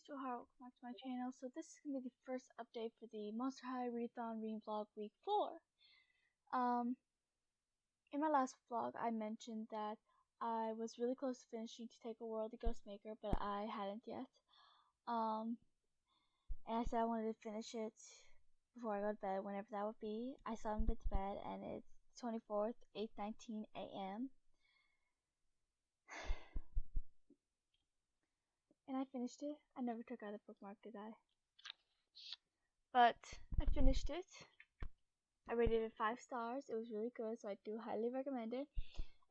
Welcome back to my channel. So this is going to be the first update for the Monster High Readathon Reading Vlog Week 4. In my last vlog, I mentioned that I was really close to finishing To Take a World, the Ghostmaker, but I hadn't yet. And I said I wanted to finish it before I go to bed, whenever that would be. I still haven't been to bed, and it's 24th, 8:19 a.m. And I finished it. I never took out a bookmark, did I? But I finished it. I rated it 5 stars. It was really good, so I do highly recommend it.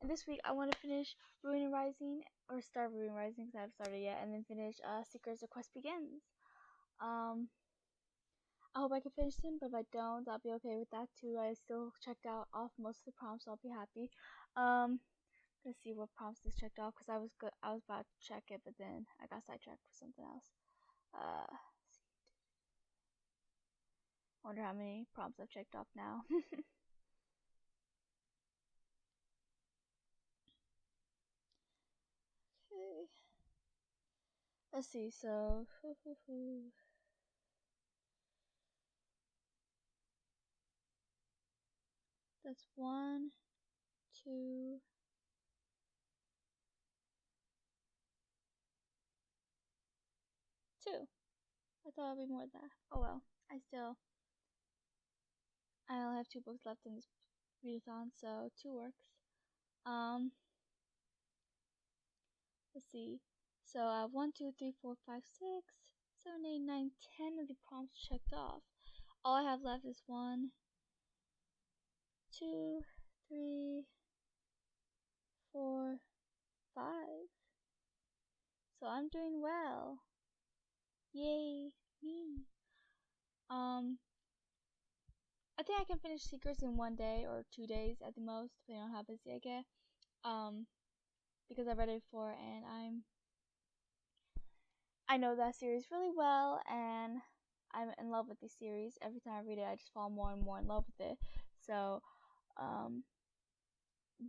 And this week I want to finish Ruin and Rising, or start Ruin and Rising because I haven't started yet, and then finish Seeker's The Quest Begins. I hope I can finish them, but if I don't, I'll be okay with that too. I still checked out off most of the prompts, so I'll be happy. Let's see what prompts this checked off, because I was about to check it, but then I got sidetracked for something else. Wonder how many prompts I've checked off now. Okay. Let's see, so that's 1, 2, 2. I thought it'd be more than that. Oh well. I only have 2 books left in this readathon, so 2 works. Let's see. So I have 1, 2, 3, 4, 5, 6, 7, 8, 9, 10 of the prompts checked off. All I have left is 1, 2, 3, 4, 5. So I'm doing well. Yay, me. I think I can finish Secrets in 1 day or 2 days at the most, depending on how busy I get. Because I read it before, and I know that series really well, and I'm in love with the series. Every time I read it, I just fall more and more in love with it. So, 1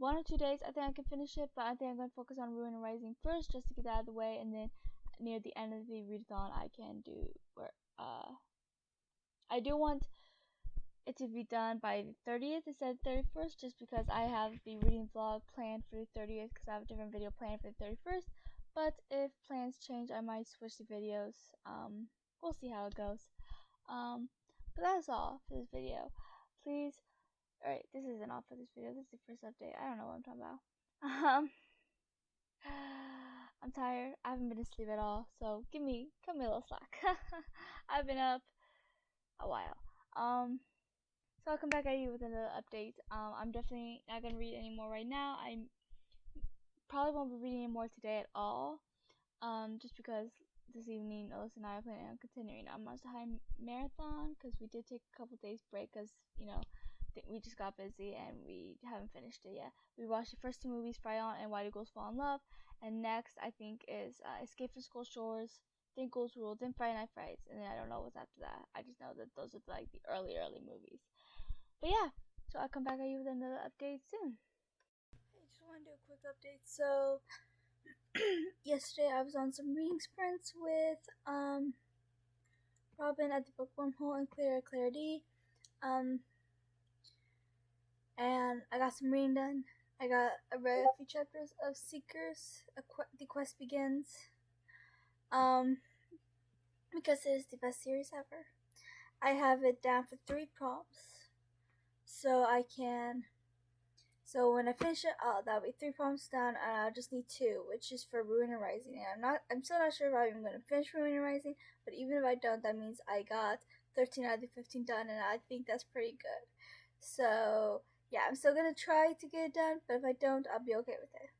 or 2 days, I think I can finish it, but I think I'm going to focus on Ruin and Rising first, just to get that out of the way, and then near the end of the readathon, I can do where I do want it to be done by the 30th instead of 31st, just because I have the reading vlog planned for the 30th, because I have a different video planned for the 31st. But if plans change, I might switch the videos. We'll see how it goes. But that's all for this video. Please, alright, this isn't all for this video. This is the first update. I don't know what I'm talking about. I'm tired. I haven't been asleep at all, so cut me a little slack. I've been up a while. So I'll come back at you with another update. I'm definitely not gonna read anymore right now. I probably won't be reading anymore today at all. Just because this evening Alyssa and I are planning on continuing our Monster High marathon, because we did take a couple days break, because we just got busy and we haven't finished it yet. We watched the first 2 movies, Fry On and Why Do Ghouls Fall in Love, and next I think is Escape from Skull Shores, then Ghouls Rule, then Friday Night Frights, and then I don't know what's after that. I just know that those are like the early movies. But yeah, so I'll come back at you with another update soon. I just want to do a quick update. So yesterday I was on some reading sprints with Robin at the Book Wormhole and Claire at Claire D. And I got some reading done. I read a few chapters of Seekers, The Quest Begins. Because it is the best series ever. I have it down for 3 prompts. So when I finish it, that'll be 3 prompts down, and I'll just need 2, which is for Ruin and Rising. And I'm still not sure if I'm even going to finish Ruin and Rising, but even if I don't, that means I got 13 out of the 15 done, and I think that's pretty good. So yeah, I'm still gonna try to get it done, but if I don't, I'll be okay with it.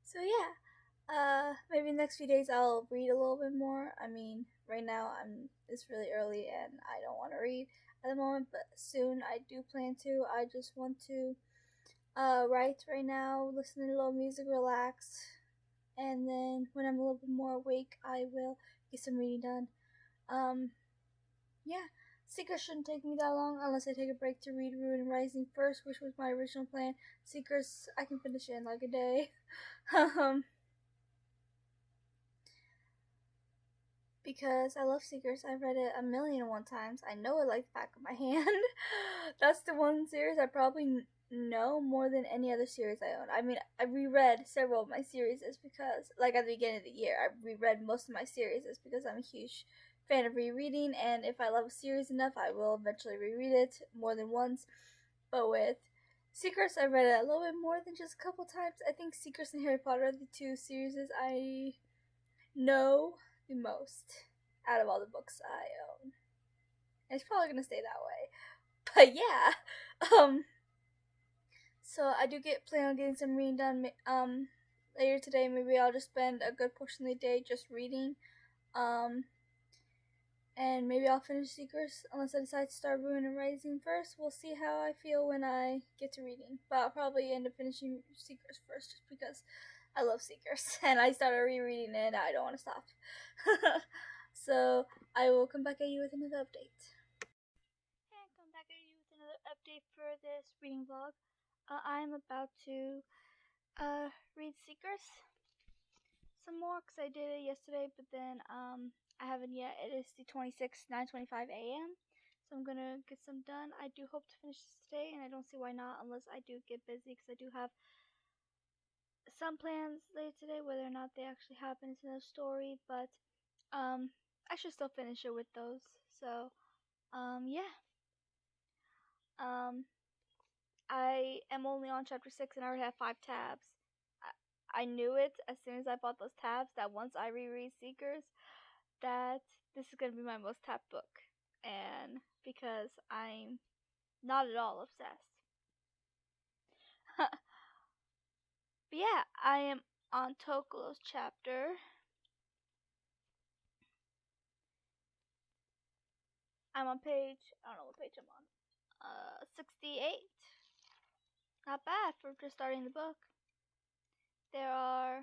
So yeah, maybe in the next few days I'll read a little bit more. I mean, right now it's really early and I don't want to read at the moment, but soon I do plan to. I just want to write right now, listen to a little music, relax, and then when I'm a little bit more awake, I will get some reading done. Yeah, Seekers shouldn't take me that long unless I take a break to read Ruin and Rising first, which was my original plan. Seekers, I can finish it in like a day. because I love Seekers. I've read it 1,000,001 times. I know it like the back of my hand. That's the one series I probably know more than any other series I own. I mean, I reread several of my series because, like at the beginning of the year, I reread most of my series because I'm a huge fan of rereading, and if I love a series enough, I will eventually reread it more than once. But with Secrets, I read it a little bit more than just a couple times. I think Secrets and Harry Potter are the two series I know the most out of all the books I own. And it's probably gonna stay that way. But yeah, so I do plan on getting some reading done later today. Maybe I'll just spend a good portion of the day just reading. And maybe I'll finish Secrets unless I decide to start Ruin and Rising first. We'll see how I feel when I get to reading. But I'll probably end up finishing Secrets first just because I love Secrets. And I started rereading it and I don't want to stop. So I will come back at you with another update. And come back at you with another update for this reading vlog. I'm about to read Secrets some more because I did it yesterday, but then I haven't yet. It is the 26th, 9:25 a.m. So I'm gonna get some done. I do hope to finish this today, and I don't see why not unless I do get busy because I do have some plans later today. Whether or not they actually happen is another story, but I should still finish it with those. So yeah. I am only on chapter 6 and I already have 5 tabs. I knew it as soon as I bought those tabs that once I reread Seekers, that this is going to be my most tapped book. And because I'm not at all obsessed. But yeah, I am on Tokolo's chapter. I'm on page, I don't know what page I'm on. 68. Not bad for just starting the book. There are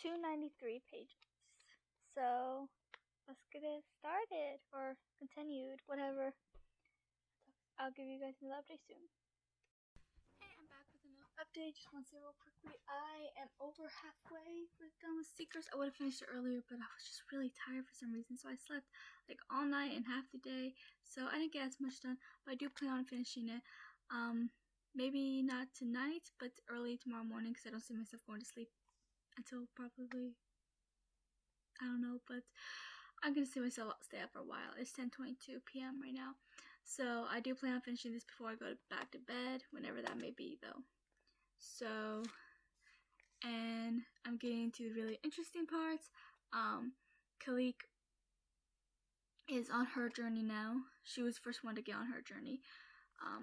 293 pages. So let's get it started or continued, whatever. I'll give you guys another update soon. Hey, I'm back with another update. Just want to say real quickly, I am over halfway done with Secrets. I would have finished it earlier, but I was just really tired for some reason, so I slept like all night and half the day, so I didn't get as much done, but I do plan on finishing it. Maybe not tonight, but early tomorrow morning, because I don't see myself going to sleep until probably, I don't know, but I'm gonna see myself stay up for a while. It's 10:22 p.m. right now, so I do plan on finishing this before I go back to bed, whenever that may be though. So, and I'm getting to the really interesting parts. Khalik is on her journey now. She was the first one to get on her journey.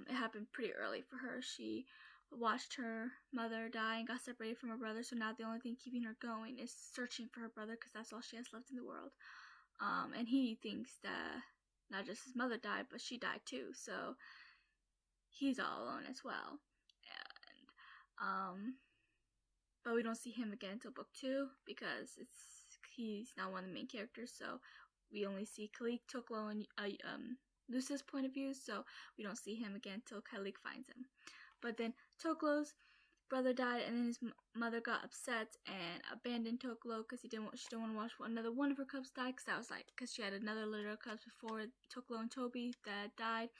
It happened pretty early for her. She watched her mother die and got separated from her brother, so now the only thing keeping her going is searching for her brother because that's all she has left in the world. And he thinks that not just his mother died, but she died too, so he's all alone as well. And but we don't see him again until book 2 because he's not one of the main characters, so we only see Khalik, Toklo, and Lusa's point of view, so we don't see him again until Khalik finds him. But then Toklo's brother died, and then his mother got upset and abandoned Toklo because she didn't want to watch another one of her cubs die, because she had another litter of cubs before Toklo and Toby that died,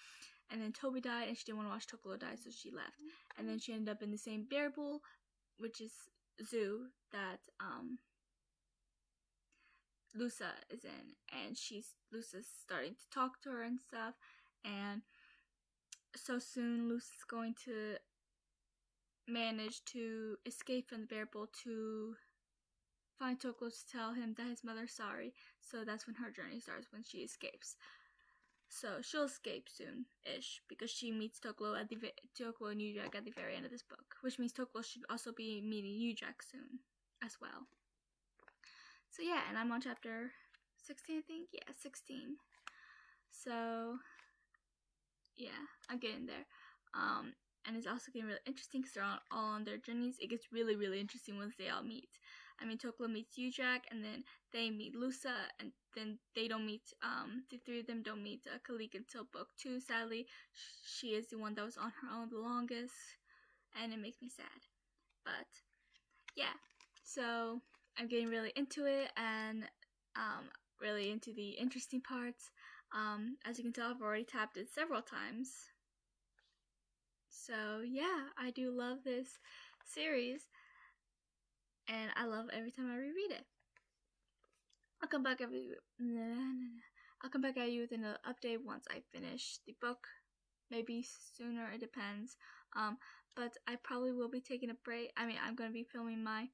and then Toby died and she didn't want to watch Toklo die, so she left. And then she ended up in the same bear bowl, which is zoo that Lusa is in, and Lusa's starting to talk to her and stuff, and so soon Lusa's going to manage to escape from the bear bowl to find Toklo to tell him that his mother's sorry. So that's when her journey starts, when she escapes. So she'll escape soon-ish because she meets Toklo and Udrak at the very end of this book, which means Toklo should also be meeting Udrak soon as well. So yeah, and I'm on chapter 16, I think. Yeah, 16. So yeah, I'm getting there. And it's also getting really interesting because they're all on their journeys. It gets really, really interesting once they all meet. I mean, Toklo meets Udrak, and then they meet Lusa, and then they don't meet, the three of them don't meet Khalik until book 2, sadly. She is the one that was on her own the longest, and it makes me sad. But, yeah. So I'm getting really into it and really into the interesting parts. As you can tell, I've already tapped it several times. So yeah, I do love this series, and I love every time I reread it. I'll come back at you with an update once I finish the book. Maybe sooner, it depends. But I probably will be taking a break. I mean, I'm going to be filming my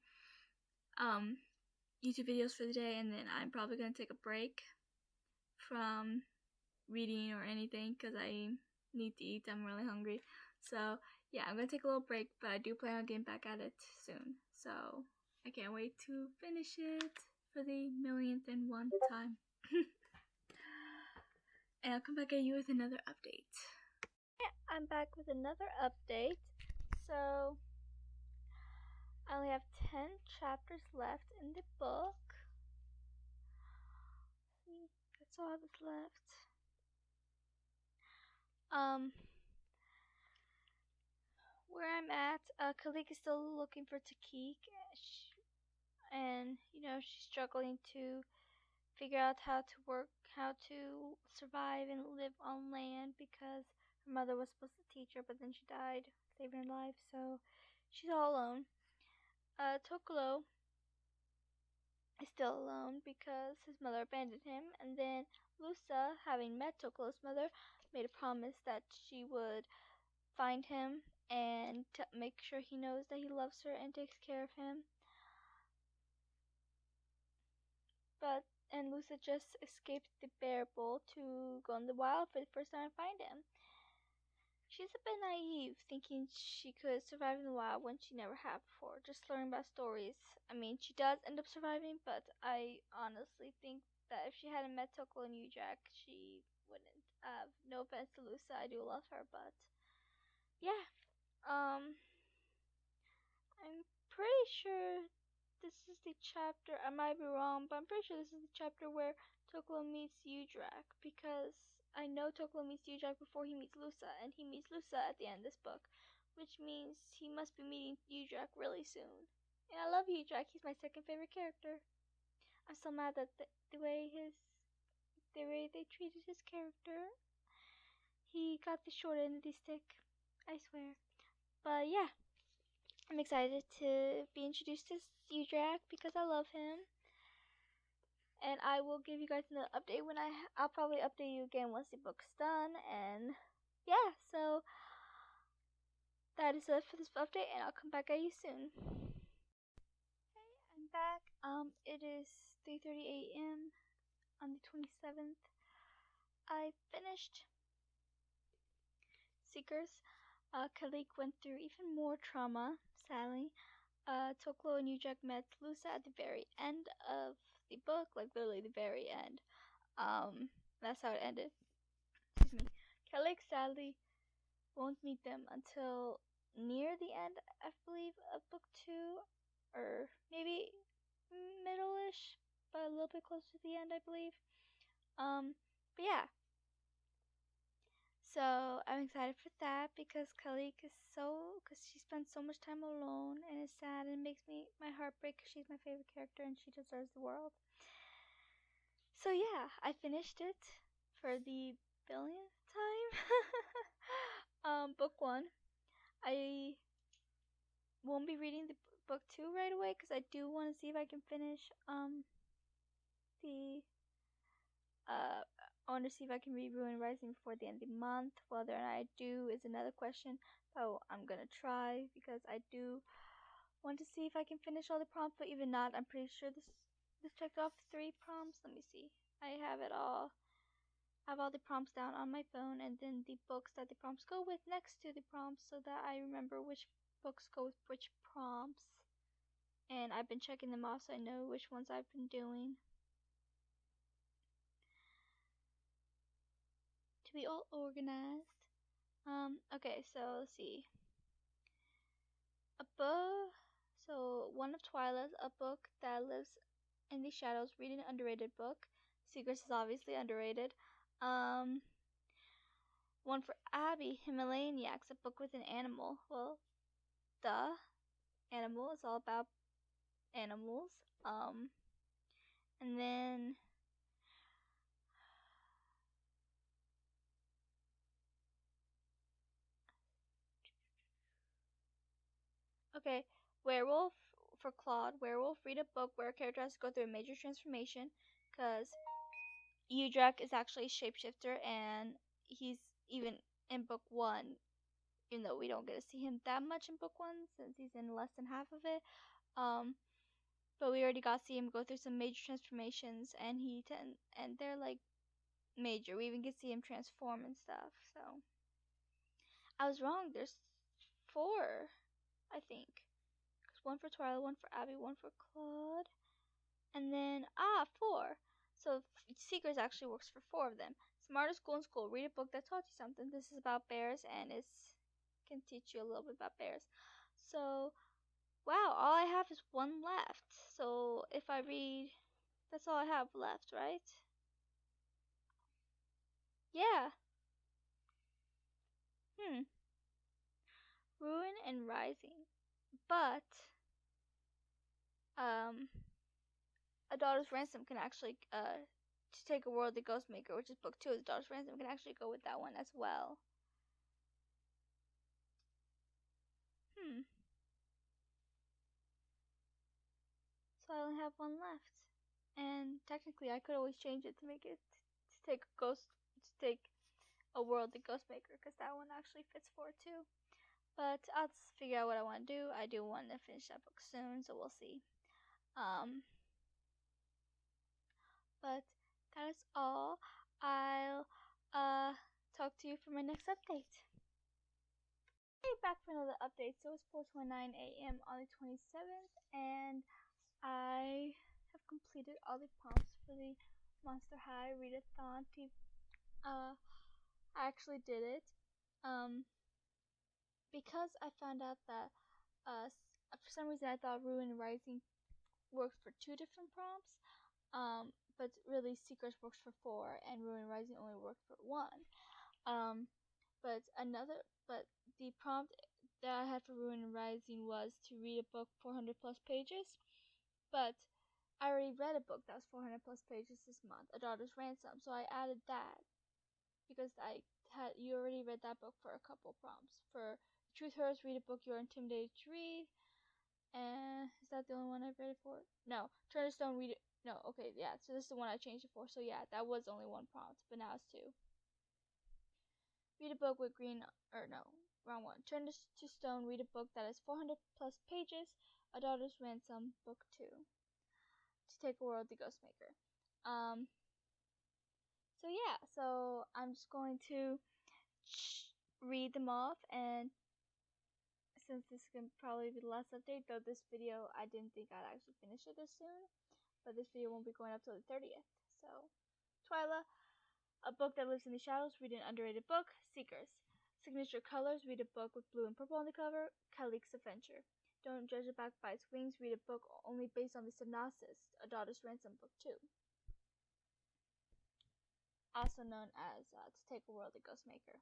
YouTube videos for the day, and then I'm probably going to take a break from reading or anything because I need to eat. I'm really hungry. So yeah, I'm going to take a little break, but I do plan on getting back at it soon. So I can't wait to finish it for the millionth and one time. And I'll come back at you with another update. Yeah, I'm back with another update. So I only have 10 chapters left in the book. That's all that's left. Where I'm at, Kalik is still looking for Takik, and she's struggling to figure out how to survive and live on land because her mother was supposed to teach her, but then she died, saving her life, so she's all alone. Tokolo is still alone because his mother abandoned him, and then Lusa, having met Tokolo's mother, made a promise that she would find him and to make sure he knows that he loves her and takes care of him. And Lusa just escaped the bear bowl to go in the wild for the first time and find him. She's a bit naive, thinking she could survive in the wild when she never had before, just learning about stories. I mean, she does end up surviving, but I honestly think that if she hadn't met Tokolo and Ujak, she wouldn't have. No offense to Lusa, I do love her, but yeah. I'm pretty sure this is the chapter, I might be wrong, but I'm pretty sure this is the chapter where Tokolo meets Ujak, because I know Tokolo meets Ujak before he meets Lusa, and he meets Lusa at the end of this book, which means he must be meeting Ujak really soon. And I love Ujak, he's my second favorite character. I'm so mad at the way they treated his character. He got the short end of the stick, I swear. But yeah, I'm excited to be introduced to Ujak because I love him. And I will give you guys an update when I'll probably update you again once the book's done. And yeah, so that is it for this update, and I'll come back at you soon. Okay, I'm back. It is 3:30 a.m. on the 27th. I finished Seekers. Kalik went through even more trauma, sadly. Tokolo and Ujak met Lusa at the very end of the book, like literally the very end. That's how it ended. Excuse me. Kalik sadly won't meet them until near the end, I believe, of book 2, or maybe middle-ish, but a little bit close to the end, I believe. But yeah. So I'm excited for that because Kalik because she spends so much time alone, and it's sad, and it makes my heart break because she's my favorite character and she deserves the world. So yeah, I finished it for the billionth time. Book 1. I won't be reading the book 2 right away because I do want to see if I can finish I want to see if I can read Ruin Rising before the end of the month. Whether or not I do is another question, but I'm gonna try because I do want to see if I can finish all the prompts. But even not, I'm pretty sure this checked off 3 prompts. Let me see. I have it all. I have all the prompts down on my phone, and then the books that the prompts go with next to the prompts, so that I remember which books go with which prompts. And I've been checking them off so I know which ones I've been doing. To be all organized. Okay, so let's see. One of Twyla's, a book that lives in the shadows, read an underrated book. Secrets is obviously underrated. One for Abby, Himalayan Yaks, a book with an animal. Well, the animal is all about animals. And then okay, werewolf for Claude. Werewolf, read a book where a character has to go through a major transformation, because Udrek is actually a shapeshifter, and he's even in book 1, even though we don't get to see him that much in book 1 since he's in less than half of it. But we already got to see him go through some major transformations, and and they're like major. We even get to see him transform and stuff. So I was wrong. There's 4, I think. One for Twyla, one for Abby, one for Claude, and then 4. So Seekers actually works for 4 of them. Smartest school in school. Read a book that taught you something. This is about bears, and it can teach you a little bit about bears. So wow, all I have is 1 left. So if I read, that's all I have left, right? Yeah. Ruin and Rising. But A Daughter's Ransom can actually to take a world the Ghostmaker, which is book 2 of The Daughter's Ransom, can actually go with that one as well. So I only have 1 left. And technically I could always change it to make it to take a world the Ghostmaker, because that one actually fits for it too. But I'll just figure out what I want to do. I do want to finish that book soon, so we'll see. But that is all. I'll talk to you for my next update. Hey, back for another update. So it's 4:29 a.m. on the 27th, and I have completed all the prompts for the Monster High Readathon TBR. I actually did it because I found out that for some reason I thought Ruin and Rising worked for 2 different prompts, but really Seekers works for 4 and Ruin and Rising only worked for 1. But the prompt that I had for Ruin and Rising was to read a book 400 plus pages, but I already read a book that was 400 plus pages this month, A Daughter's Ransom, so I added that because you already read that book for a couple prompts. For Truth Hurts, read a book you're intimidated to read. And is that the only one I've read it for? No. Turn to Stone, read it. No, okay, yeah. So this is the one I changed it for. So yeah, that was only 1 prompt, but now it's 2. Read a book with green, or no, wrong one. Turn to Stone, read a book that is 400 plus pages. A Daughter's Ransom, book 2. To take a world the Ghostmaker. So yeah, so I'm just going to read them off, and since this can probably be the last update, though this video I didn't think I'd actually finish it this soon, but this video won't be going up till the 30th. So Twyla, a book that lives in the shadows, read an underrated book. Seekers, signature colors, read a book with blue and purple on the cover. Kalik's Adventure, don't judge a book by its wings, read a book only based on the synopsis. A Daughter's Ransom, book 2. Also known as To Take a World, the Ghostmaker.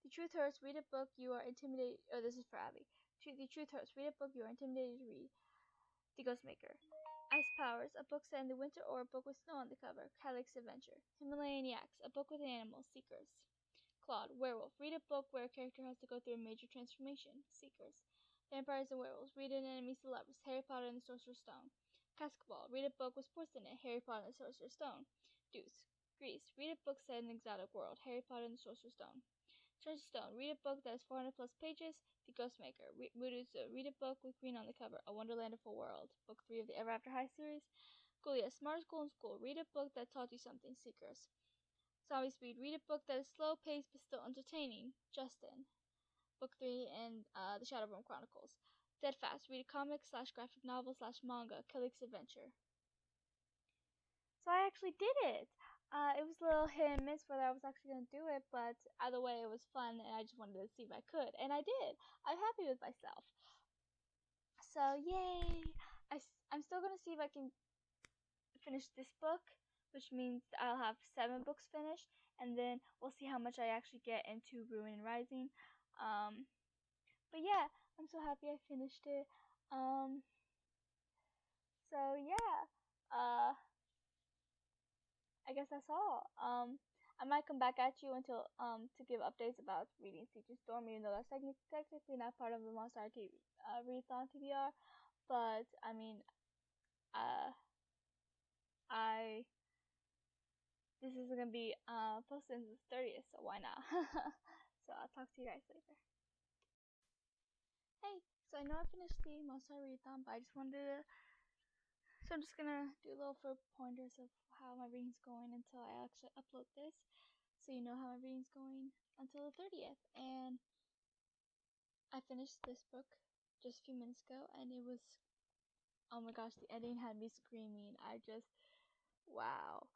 The Truth Hurts, read a book you are intimidated. Oh, this is for Abby. The Truth Hurts, read a book you are intimidated to read. The Ghostmaker. Ice Powers, a book set in the winter or a book with snow on the cover. Kalik's Adventure. Himalayan Yaks, a book with animals. Seekers. Claude, Werewolf, read a book where a character has to go through a major transformation. Seekers. Vampires and Werewolves, read an enemy celebrus. Harry Potter and the Sorcerer's Stone. Basketball, read a book with sports in it. Harry Potter and the Sorcerer's Stone. Deuce. Greece, read a book set in an exotic world. Harry Potter and the Sorcerer's Stone. Turn to Stone, read a book that is 400 plus pages. The Ghostmaker. Muduzu, read a book with green on the cover. A Wonderlandful World. Book 3 of the Ever After High series. Gulia, smartest school in school. Read a book that taught you something. Seekers. Zombie Speed, read a book that is slow paced but still entertaining. Justin. Book 3 in the Shadowrun Chronicles. Dead Fast, read a comic / graphic novel / manga. Kalik's Adventure. So I actually did it. It was a little hit and miss whether I was actually going to do it, but either way it was fun, and I just wanted to see if I could, and I did. I'm happy with myself. So yay! I'm still going to see if I can finish this book, which means I'll have 7 books finished, and then we'll see how much I actually get into Ruin and Rising. But yeah, I'm so happy I finished it. So yeah, I guess that's all. I might come back at you until to give updates about Reading Teacher Storm, even though that's technically not part of the Monster High Readathon TBR. But I mean, uh, I this is gonna be posted on the 30th, so why not? So I'll talk to you guys later. Hey, so I know I finished the Monster High Readathon, but I just wanted to. So I'm just gonna do a little for pointers of how my reading's going until I actually upload this, so you know how my reading's going until the 30th. And I finished this book just a few minutes ago, and it was, oh my gosh, the ending had me screaming. I just, wow.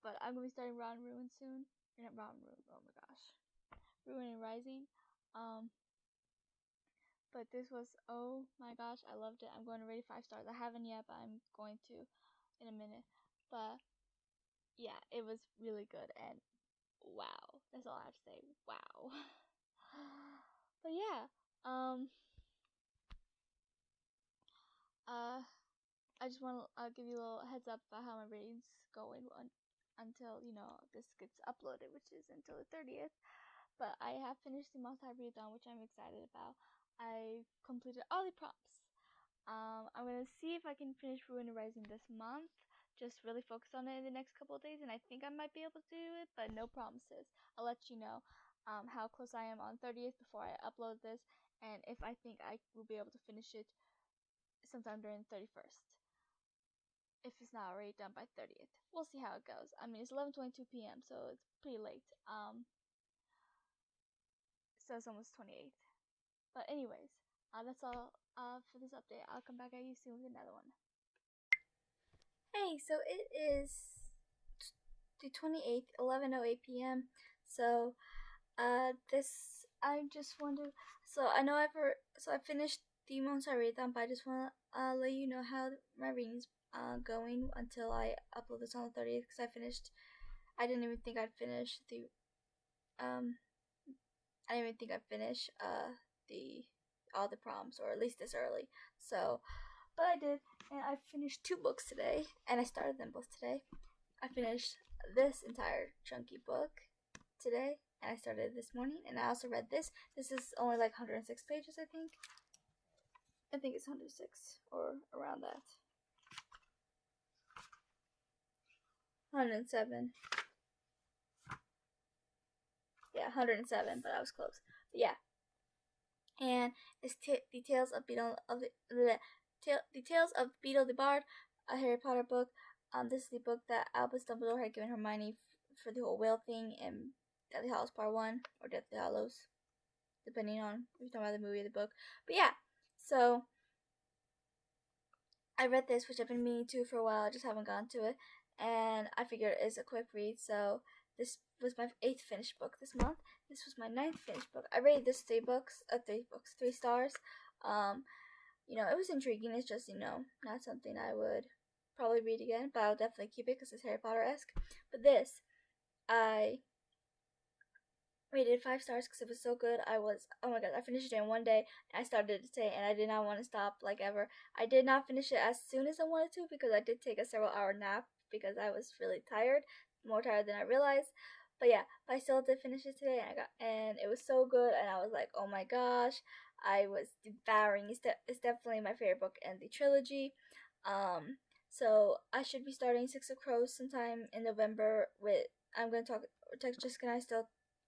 But I'm gonna be starting Round Ruin soon. Or not Round Ruin, oh my gosh, Ruin and Rising. But this was, oh my gosh, I loved it. I'm going to rate it 5 stars. I haven't yet, but I'm going to in a minute. But yeah, it was really good, and wow, that's all I have to say. Wow. But yeah, I just want to give you a little heads up about how my rating's going until this gets uploaded, which is until the 30th. But I have finished the Monster High Readathon, which I'm excited about. I completed all the prompts. I'm gonna see if I can finish Ruin and Rising this month. Just really focus on it in the next couple of days, and I think I might be able to do it, but no promises. I'll let you know how close I am on 30th before I upload this, and if I think I will be able to finish it sometime during the 31st. If it's not already done by 30th, we'll see how it goes. I mean, it's 11:22 p.m., so it's pretty late. So it's almost 28th. But anyways, that's all for this update. I'll come back at you soon with another one. Hey, so it is the 28th, 11:08 p.m. So, this I just want to. So I know I finished the Monster High Readathon, but I just want to let you know how my reading's going until I upload this on the 30th, because I didn't even think I'd finish the I didn't even think I'd finish all the prompts, or at least this early. So, but I did, and I finished 2 books today, and I started them both today. I finished this entire chunky book today, and I started it this morning, and I also read this. This is only like 106 pages, I think. I think it's 106, or around that. 107. Yeah, 107, but I was close. But yeah. And it's Details of Beetle the Bard, a Harry Potter book. This is the book that Albus Dumbledore had given Hermione for the whole whale thing in Deathly Hallows Part 1, or Deathly Hallows, depending on if you're talking about the movie or the book. But yeah, so I read this, which I've been meaning to for a while, I just haven't gotten to it, and I figured it's a quick read, so this was my 8th finished book this month. This was my 9th finished book. I rated this 3 stars. It was intriguing. It's just, not something I would probably read again, but I'll definitely keep it because it's Harry Potter-esque. But this, I rated 5 stars because it was so good. Oh my god, I finished it in one day, and I started it today, and I did not want to stop like ever. I did not finish it as soon as I wanted to, because I did take a several-hour nap because I was really tired, more tired than I realized. But yeah, I still did finish it today, and it was so good, and I was like, oh my gosh, I was devouring. It's definitely my favorite book in the trilogy. So I should be starting Six of Crows sometime in November. I'm going to text Jessica, and I still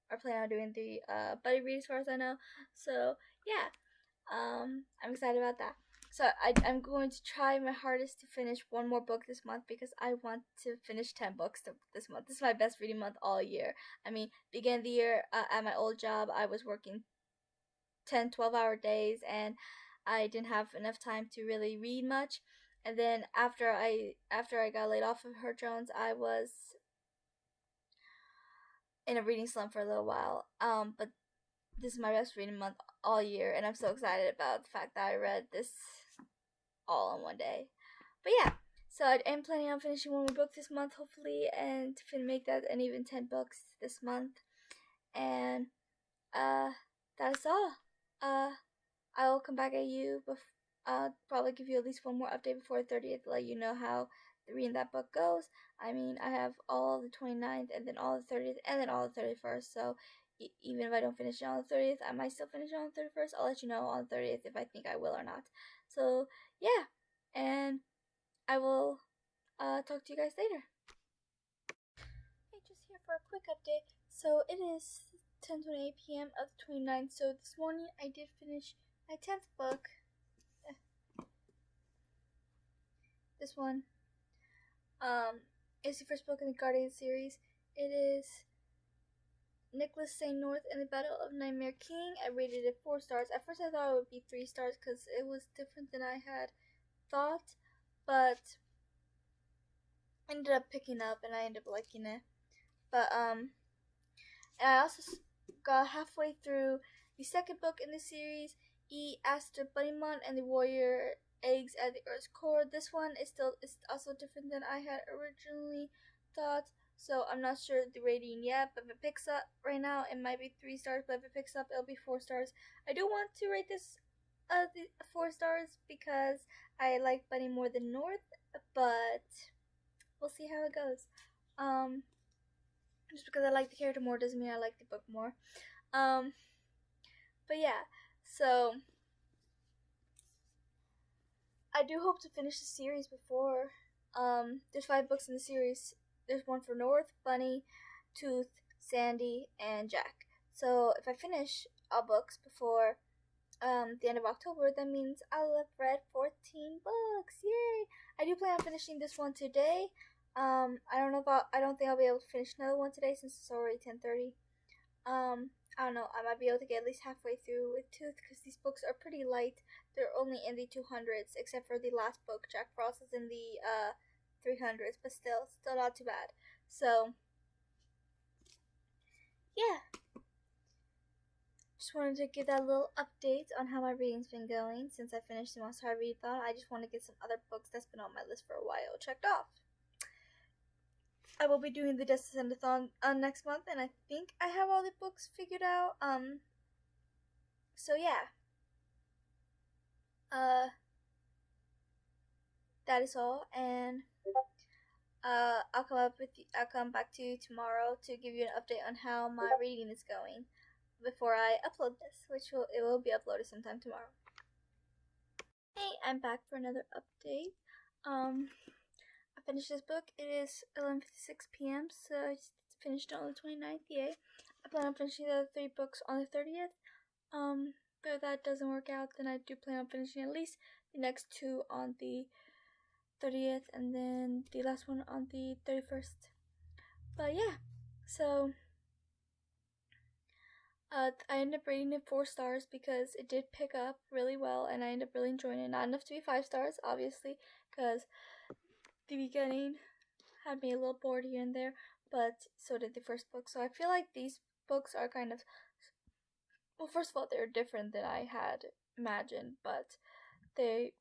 are planning on doing the buddy read, as far as I know. So yeah, I'm excited about that. So I'm going to try my hardest to finish one more book this month, because I want to finish 10 books this month. This is my best reading month all year. I mean, beginning of the year at my old job, I was working 10, 12-hour days, and I didn't have enough time to really read much. And then after I got laid off of Her Jones, I was in a reading slump for a little while. But this is my best reading month all year, and I'm so excited about the fact that I read this all in one day. But yeah, so I am planning on finishing one more book this month, hopefully, and to make that an even 10 books this month. And that's all. I will come back at you I'll probably give you at least one more update before the 30th to let you know how reading that book goes. I mean, I have all the 29th and then all the 30th and then all the 31st, so even if I don't finish it on the 30th, I might still finish it on the 31st. I'll let you know on the 30th if I think I will or not. So, yeah, and I will talk to you guys later. Hey, just here for a quick update. So, it is 10:28 p.m. of the 29th, so this morning I did finish my 10th book. This one is the first book in the Guardian series. It is Nicholas St. North and the Battle of Nightmare King. I rated it 4 stars. At first I thought it would be 3 stars because it was different than I had thought, but I ended up picking up and I ended up liking it. But and I also got halfway through the second book in the series, E. Aster Bunnymon and the Warrior Eggs at the Earth's Core. This one is also different than I had originally thought, so I'm not sure the rating yet, but if it picks up right now, it might be 3 stars, but if it picks up, it'll be 4 stars. I do want to rate this 4 stars because I like Bunny more than North, but we'll see how it goes. Just because I like the character more doesn't mean I like the book more. But yeah, so I do hope to finish the series before. There's 5 books in the series. There's one for North, Bunny, Tooth, Sandy, and Jack. So if I finish all books before the end of October, that means I'll have read 14 books. Yay! I do plan on finishing this one today. I don't think I'll be able to finish another one today since it's already 10:30. I don't know, I might be able to get at least halfway through with Tooth because these books are pretty light. They're only in the 200s, except for the last book. Jack Frost is in the 300s, but still not too bad. So, yeah. Just wanted to give that little update on how my reading's been going since I finished the Monster High Readathon. I just want to get some other books that's been on my list for a while checked off. I will be doing the Descent-a-thon next month, and I think I have all the books figured out. So yeah. That is all, and I'll come back to you tomorrow to give you an update on how my reading is going before I upload this, it will be uploaded sometime tomorrow. Hey, I'm back for another update. I finished this book. It is 11:56 p.m. so I just finished it on the 29th. Yay! I plan on finishing the other 3 books on the 30th. But if that doesn't work out, then I do plan on finishing at least the next 2 on the 30th and then the last one on the 31st. But yeah, so I ended up rating it 4 stars because it did pick up really well and I ended up really enjoying it. Not enough to be 5 stars, obviously, because the beginning had me a little bored here and there, but so did the first book. So I feel like these books are kind of, well, first of all, they're different than I had imagined, but they're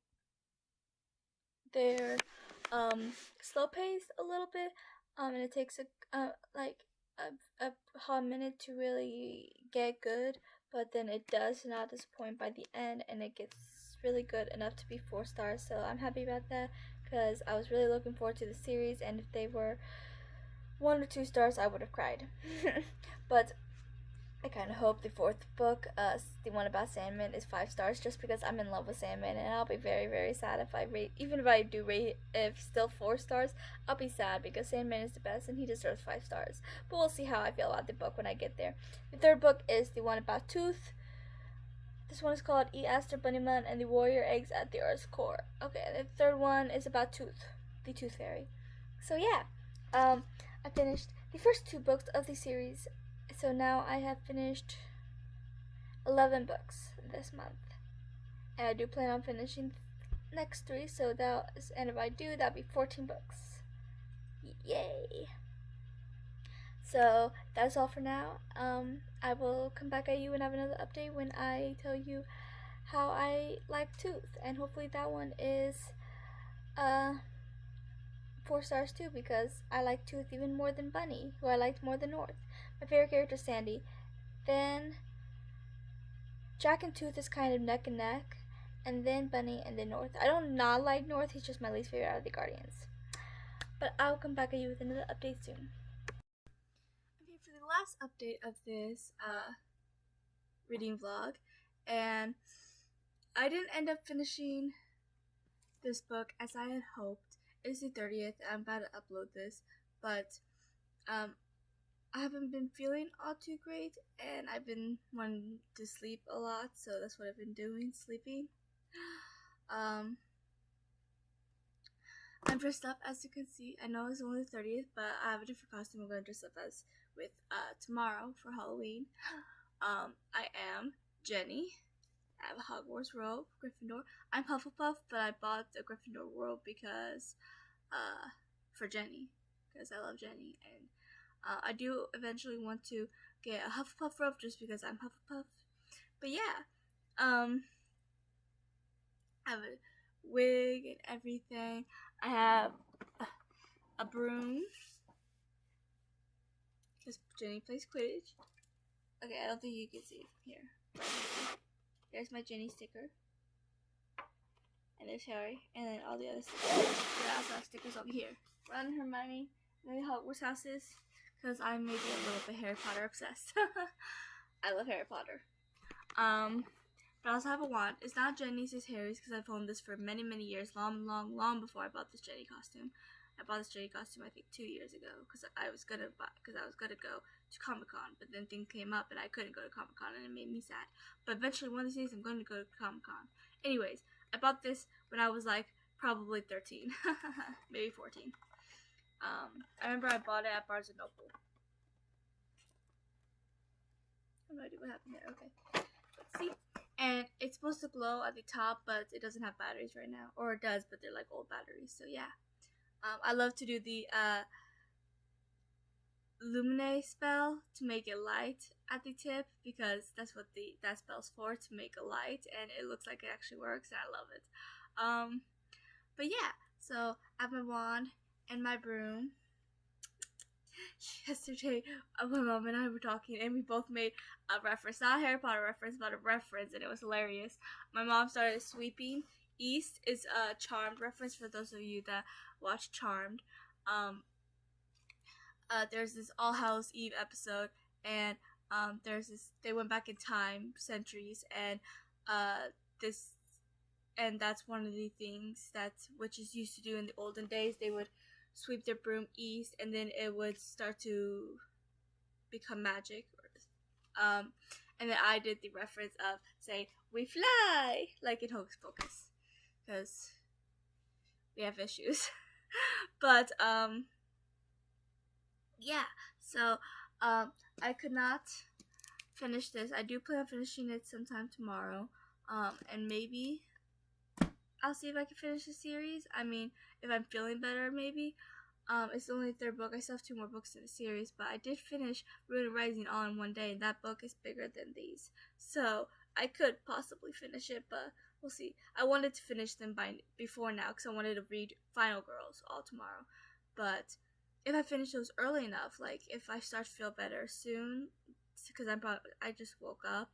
slow paced a little bit, and it takes a hot minute to really get good, but then it does not disappoint by the end, and it gets really good enough to be 4 stars. So I'm happy about that because I was really looking forward to the series, and if they were 1 or 2 stars, I would have cried. But I kind of hope the 4th book, the one about Sandman, is 5 stars, just because I'm in love with Sandman, and I'll be very, very sad if even if I do rate if still 4 stars, I'll be sad because Sandman is the best and he deserves 5 stars. But we'll see how I feel about the book when I get there. The 3rd book is the one about Tooth. This one is called E. Aster Bunnyman and the Warrior Eggs at the Earth's Core. Okay, and the 3rd one is about Tooth, the Tooth Fairy. So yeah, I finished the first 2 books of the series. So now I have finished 11 books this month, and I do plan on finishing next 3. So and if I do, that'll be 14 books. Yay! So that's all for now. I will come back at you and have another update when I tell you how I like Tooth, and hopefully that one is 4 stars too, because I like Tooth even more than Bunny, who I liked more than North. My favorite character is Sandy. Then Jack and Tooth is kind of neck and neck, and then Bunny, and then North. I don't not like North, he's just my least favorite out of the Guardians. But I'll come back at you with another update soon. Okay, for the last update of this reading vlog, and I didn't end up finishing this book as I had hoped. It's the 30th, I'm about to upload this, but I haven't been feeling all too great, and I've been wanting to sleep a lot, so that's what I've been doing, sleeping. I'm dressed up, as you can see. I know it's only the 30th, but I have a different costume I'm going to dress up as with tomorrow for Halloween. I am Jenny. I have a Hogwarts robe, Gryffindor. I'm Hufflepuff, but I bought the Gryffindor robe because, for Jenny, because I love Jenny, and I do eventually want to get a Hufflepuff robe just because I'm Hufflepuff. But yeah, I have a wig and everything. I have a broom because Jenny plays Quidditch. Okay, I don't think you can see it here. There's my Jenny sticker. And there's Harry. And then all the other stickers. I also have stickers over here. Ron, Hermione, and the Hogwarts houses. Because I'm maybe a little bit Harry Potter obsessed. I love Harry Potter. But I also have a wand. It's not Jenny's, it's Harry's, because I've owned this for many, many years. Long before I bought this Jenny costume. I bought this Jenny costume I think 2 years ago because I was gonna go to Comic-Con, but then things came up and I couldn't go to Comic-Con and it made me sad. But eventually one of these days I'm going to go to Comic-Con. Anyways, I bought this when I was like probably 13, maybe 14. I remember I bought it at Barnes & Noble. I have no idea what happened there. Okay, let's see. And it's supposed to glow at the top, but it doesn't have batteries right now, or it does, but they're like old batteries. So yeah. I love to do the Lumine spell to make it light at the tip because that's what that spell's for, to make a light, and it looks like it actually works, and I love it. But yeah, so I have my wand and my broom. Yesterday, my mom and I were talking, and we both made a reference, not a Harry Potter reference, but a reference, and it was hilarious. My mom started sweeping east. Is a Charmed reference for those of you that watch Charmed. There's this All Hallows Eve episode, and there's this, they went back in time centuries, and that's one of the things that witches used to do in the olden days. They would sweep their broom east, and then it would start to become magic. And then I did the reference of saying, "We fly," like in Hocus Pocus, because we have issues. But yeah, so I could not finish this. I do plan on finishing it sometime tomorrow, and maybe I'll see if I can finish the series. I mean, if I'm feeling better, maybe. It's only the 3rd book. I still have 2 more books in the series, but I did finish Ruin Rising all in one day, and that book is bigger than these. So I could possibly finish it, but we'll see. I wanted to finish them before now because I wanted to read Final Girls all tomorrow. But if I finish those early enough, like if I start to feel better soon, because I just woke up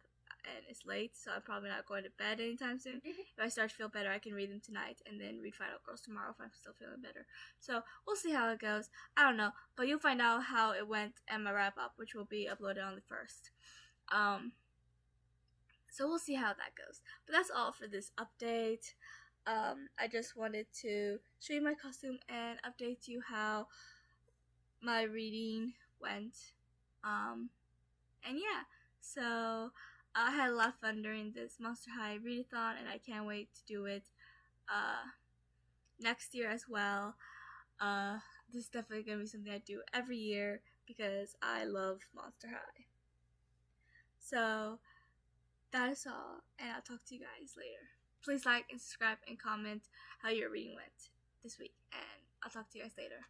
and it's late, so I'm probably not going to bed anytime soon. If I start to feel better, I can read them tonight and then read Final Girls tomorrow if I'm still feeling better. So we'll see how it goes. I don't know, but you'll find out how it went in my wrap up, which will be uploaded on the 1st. So we'll see how that goes. But that's all for this update. I just wanted to show you my costume and update you how my reading went. And yeah, so I had a lot of fun during this Monster High Readathon, and I can't wait to do it next year as well. This is definitely going to be something I do every year because I love Monster High. So that is all, and I'll talk to you guys later. Please like and subscribe and comment how your reading went this week, and I'll talk to you guys later.